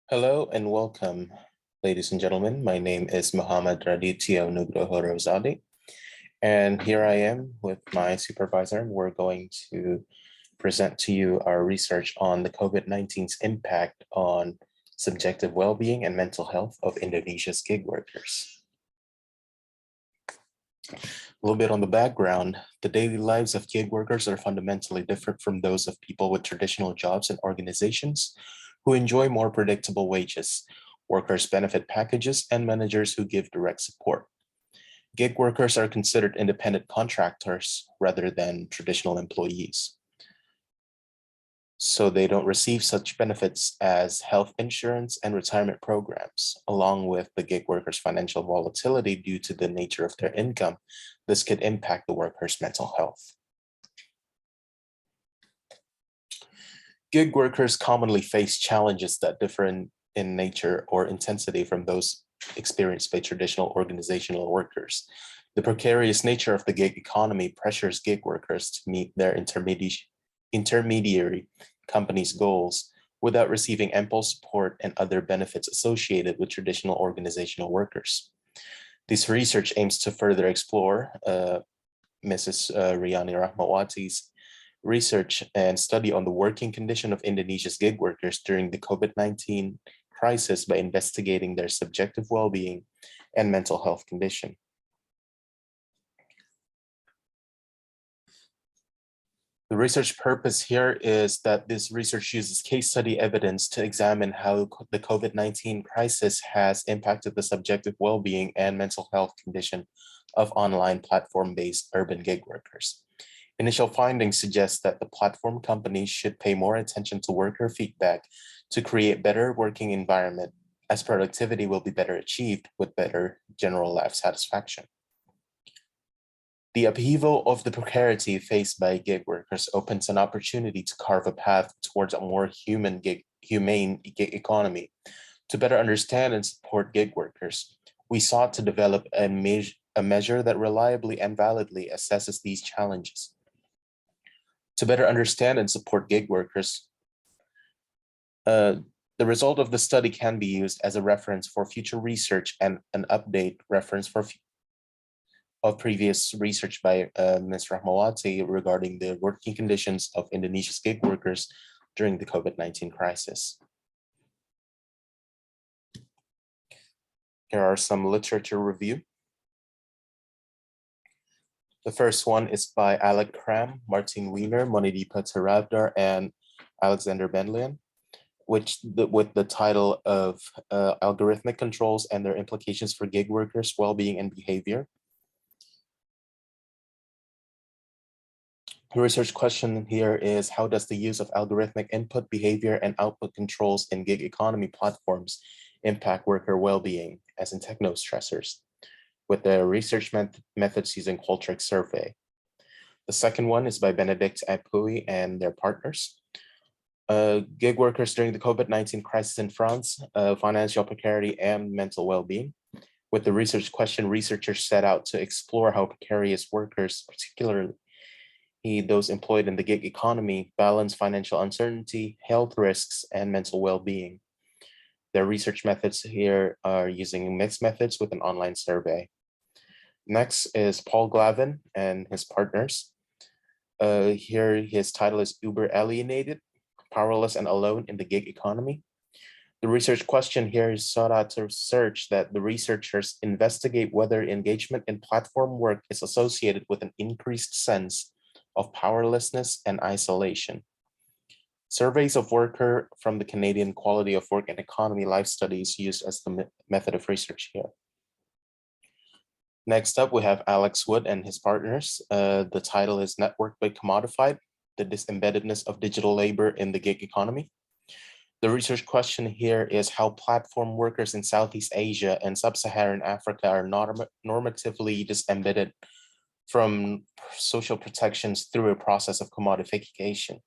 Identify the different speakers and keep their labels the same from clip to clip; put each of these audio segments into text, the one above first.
Speaker 1: Hello and welcome, ladies and gentlemen. My name is Muhammad Radityo Nugroho Rosadi, and here I am with my supervisor. We're going to present to you our research on the COVID-19's impact on subjective well-being and mental health of Indonesia's gig workers. A little bit on the background, the daily lives of gig workers are fundamentally different from those of people with traditional jobs and organizations who enjoy more predictable wages, workers' benefit packages, and managers who give direct support. Gig workers are considered independent contractors rather than traditional employees. So they don't receive such benefits as health insurance and retirement programs. Along with the gig workers' financial volatility due to the nature of their income, this could impact the workers' mental health. Gig workers commonly face challenges that differ in nature or intensity from those experienced by traditional organizational workers. The precarious nature of the gig economy pressures gig workers to meet their intermediary companies' goals without receiving ample support and other benefits associated with traditional organizational workers. This research aims to further explore Mrs. Riani Rahmawati's research and study on the working condition of Indonesia's gig workers during the COVID-19 crisis by investigating their subjective well-being and mental health condition. The research purpose here is that this research uses case study evidence to examine how the COVID-19 crisis has impacted the subjective well-being and mental health condition of online platform-based urban gig workers. Initial findings suggest that the platform companies should pay more attention to worker feedback to create better working environment, as productivity will be better achieved with better general life satisfaction. The upheaval of the precarity faced by gig workers opens an opportunity to carve a path towards a more humane gig economy. To better understand and support gig workers, we sought to develop a measure that reliably and validly assesses these challenges. To better understand and support gig workers, the result of the study can be used as a reference for future research and an update reference of previous research by Ms. Rahmawati regarding the working conditions of Indonesia's gig workers during the COVID-19 crisis. Here are some literature review. The first one is by Alec Cram, Martin Wiener, Monideepa Taravdar, and Alexander Benlian, with the title of Algorithmic Controls and Their Implications for Gig Workers' Well-Being and Behavior. The research question here is, how does the use of algorithmic input, behavior, and output controls in gig economy platforms impact worker well-being, as in techno-stressors, with the research methods using Qualtrics survey. The second one is by Benedict Apui and their partners. Gig workers during the COVID-19 crisis in France, financial precarity and mental well-being. With the research question, researchers set out to explore how precarious workers, particularly those employed in the gig economy, balance financial uncertainty, health risks, and mental well-being. Their research methods here are using mixed methods with an online survey. Next is Paul Glavin and his partners. Here his title is Uber Alienated, Powerless and Alone in the Gig Economy. The research question here is sought out to search that the researchers investigate whether engagement in platform work is associated with an increased sense of powerlessness and isolation. Surveys of workers from the Canadian Quality of Work and Economy Life Studies used as the method of research here. Next up, we have Alex Wood and his partners. The title is Network by Commodified, the Disembeddedness of Digital Labor in the Gig Economy. The research question here is how platform workers in Southeast Asia and Sub-Saharan Africa are normatively disembedded from social protections through a process of commodification.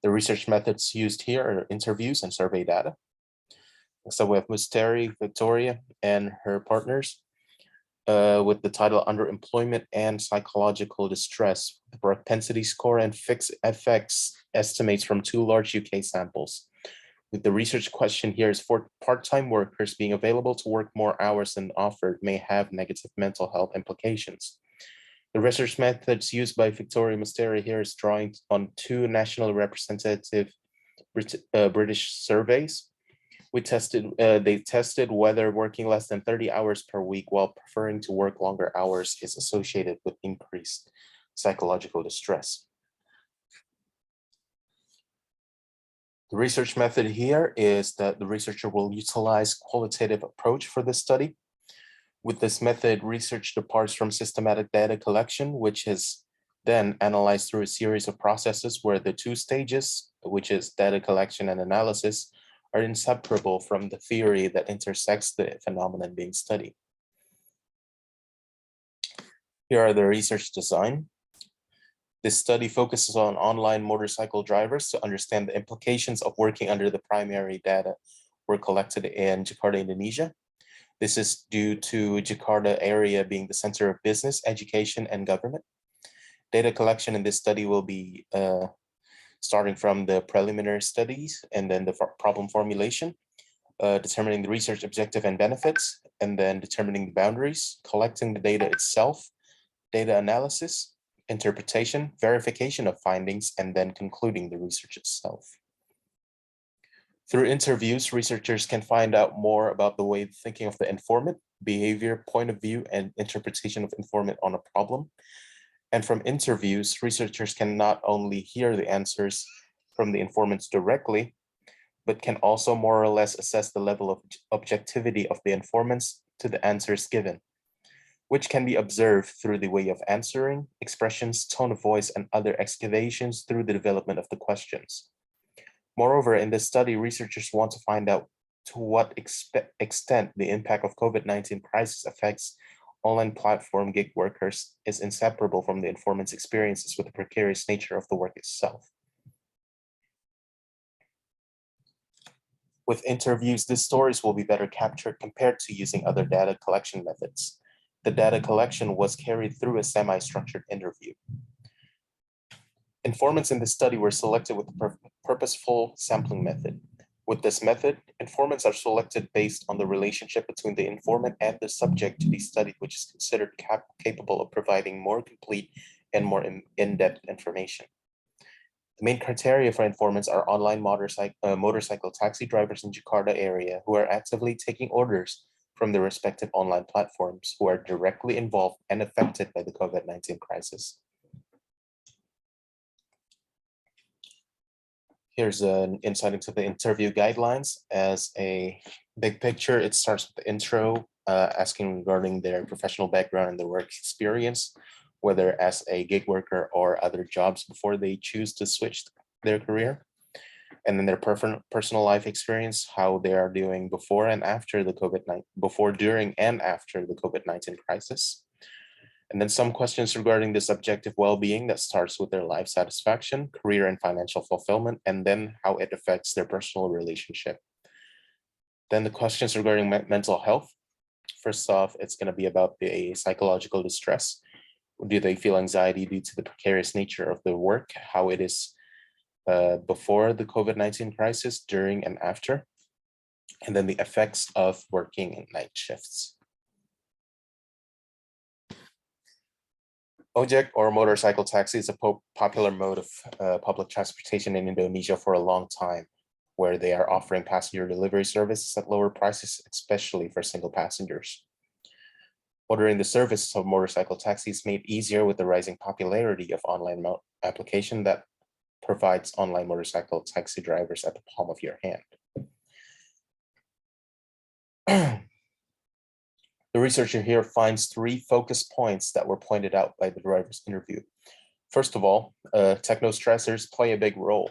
Speaker 1: The research methods used here are interviews and survey data. So we have Musteri Victoria and her partners with the title Underemployment and Psychological Distress, the propensity score and fixed effects estimates from 2 large UK samples. The research question here is for part-time workers being available to work more hours than offered may have negative mental health implications. The research methods used by Victoria Musteri here is drawing on two nationally representative British surveys. They tested whether working less than 30 hours per week while preferring to work longer hours is associated with increased psychological distress. The research method here is that the researcher will utilize qualitative approach for this study. With this method, research departs from systematic data collection, which is then analyzed through a series of processes where the two stages, which is data collection and analysis, are inseparable from the theory that intersects the phenomenon being studied. Here are the research design. This study focuses on online motorcycle drivers to understand the implications of working under the primary data were collected in Jakarta, Indonesia. This is due to Jakarta area being the center of business, education, and government. Data collection in this study will be starting from the preliminary studies and then the problem formulation, determining the research objective and benefits, and then determining the boundaries, collecting the data itself, data analysis, interpretation, verification of findings, and then concluding the research itself. Through interviews, researchers can find out more about the way thinking of the informant, behavior, point of view, and interpretation of informant on a problem. And from interviews, researchers can not only hear the answers from the informants directly, but can also more or less assess the level of objectivity of the informants to the answers given, which can be observed through the way of answering, expressions, tone of voice, and other excavations through the development of the questions. Moreover, in this study, researchers want to find out to what extent the impact of COVID-19 crisis affects online platform gig workers is inseparable from the informant's experiences with the precarious nature of the work itself. With interviews, these stories will be better captured compared to using other data collection methods. The data collection was carried through a semi-structured interview. Informants in this study were selected with the purposeful sampling method. With this method, informants are selected based on the relationship between the informant and the subject to be studied, which is considered capable of providing more complete and more in-depth information. The main criteria for informants are online motorcycle taxi drivers in Jakarta area who are actively taking orders from the respective online platforms who are directly involved and affected by the COVID-19 crisis. Here's an insight into the interview guidelines. As a big picture, it starts with the intro, asking regarding their professional background and their work experience, whether as a gig worker or other jobs before they choose to switch their career. And then their personal life experience, how they are doing before and after the during, and after the COVID-19 crisis. And then some questions regarding the subjective well-being that starts with their life satisfaction, career and financial fulfillment, and then how it affects their personal relationship. Then the questions regarding mental health. First off, it's going to be about the psychological distress. Do they feel anxiety due to the precarious nature of the work, how it is before the COVID-19 crisis, during and after, and then the effects of working in night shifts. Ojek or motorcycle taxi is a popular mode of public transportation in Indonesia for a long time, where they are offering passenger delivery services at lower prices, especially for single passengers. Ordering the service of motorcycle taxis made easier with the rising popularity of online application that provides online motorcycle taxi drivers at the palm of your hand. The researcher here finds three focus points that were pointed out by the driver's interview. First of all, techno-stressors play a big role.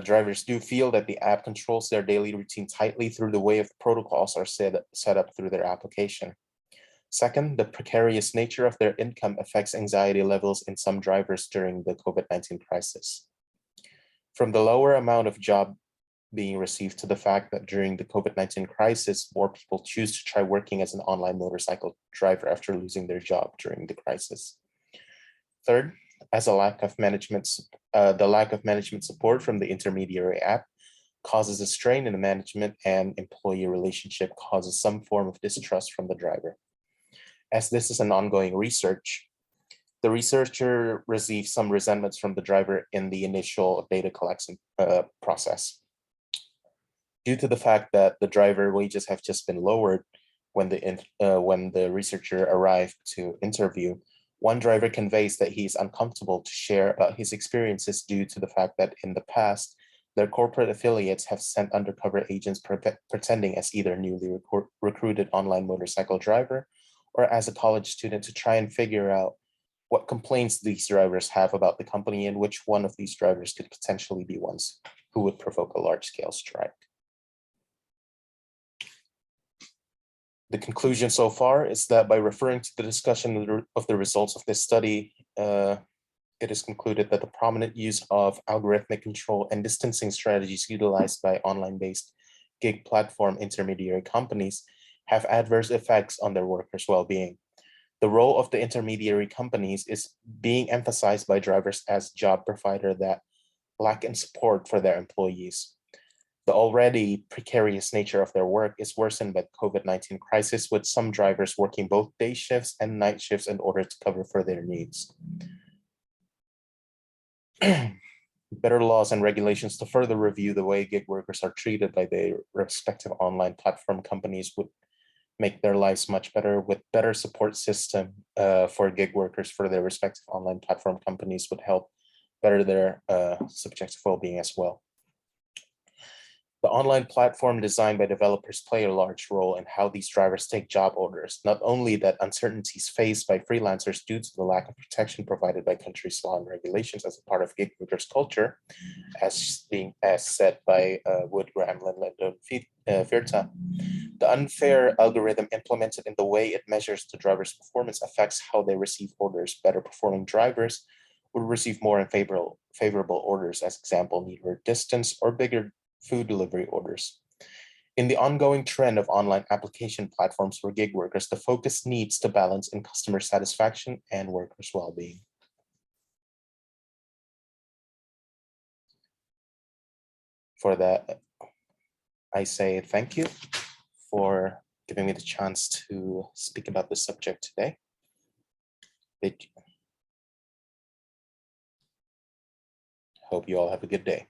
Speaker 1: Drivers do feel that the app controls their daily routine tightly through the way of protocols are set up through their application. Second, the precarious nature of their income affects anxiety levels in some drivers during the COVID-19 crisis. From the lower amount of job being received to the fact that during the COVID-19 crisis, more people choose to try working as an online motorcycle driver after losing their job during the crisis. Third, as the lack of management support from the intermediary app causes a strain in the management and employee relationship, causes some form of distrust from the driver. As this is an ongoing research, the researcher received some resentments from the driver in the initial data collection process. Due to the fact that the driver wages have just been lowered when the researcher arrived to interview, one driver conveys that he's uncomfortable to share about his experiences due to the fact that in the past, their corporate affiliates have sent undercover agents pretending as either newly recruited online motorcycle driver or as a college student to try and figure out what complaints these drivers have about the company and which one of these drivers could potentially be ones who would provoke a large-scale strike. The conclusion so far is that by referring to the discussion of the results of this study, it is concluded that the prominent use of algorithmic control and distancing strategies utilized by online-based gig platform intermediary companies have adverse effects on their workers' well-being. The role of the intermediary companies is being emphasized by drivers as job provider that lack in support for their employees. The already precarious nature of their work is worsened by the COVID-19 crisis, with some drivers working both day shifts and night shifts in order to cover for their needs. Better laws and regulations to further review the way gig workers are treated by their respective online platform companies would make their lives much better. With better support system for gig workers for their respective online platform companies would help better their subjective well-being as well. The online platform designed by developers play a large role in how these drivers take job orders. Not only that uncertainties faced by freelancers due to the lack of protection provided by country's law and regulations as a part of gig workers' culture, as said by Wood, Gramlin, Lendon, Virta, the unfair algorithm implemented in the way it measures the driver's performance affects how they receive orders. Better performing drivers would receive more and favorable orders, as example, nearer distance or bigger food delivery orders. In the ongoing trend of online application platforms for gig workers, the focus needs to balance in customer satisfaction and workers' well-being. For that, I say thank you for giving me the chance to speak about this subject today. Hope you all have a good day.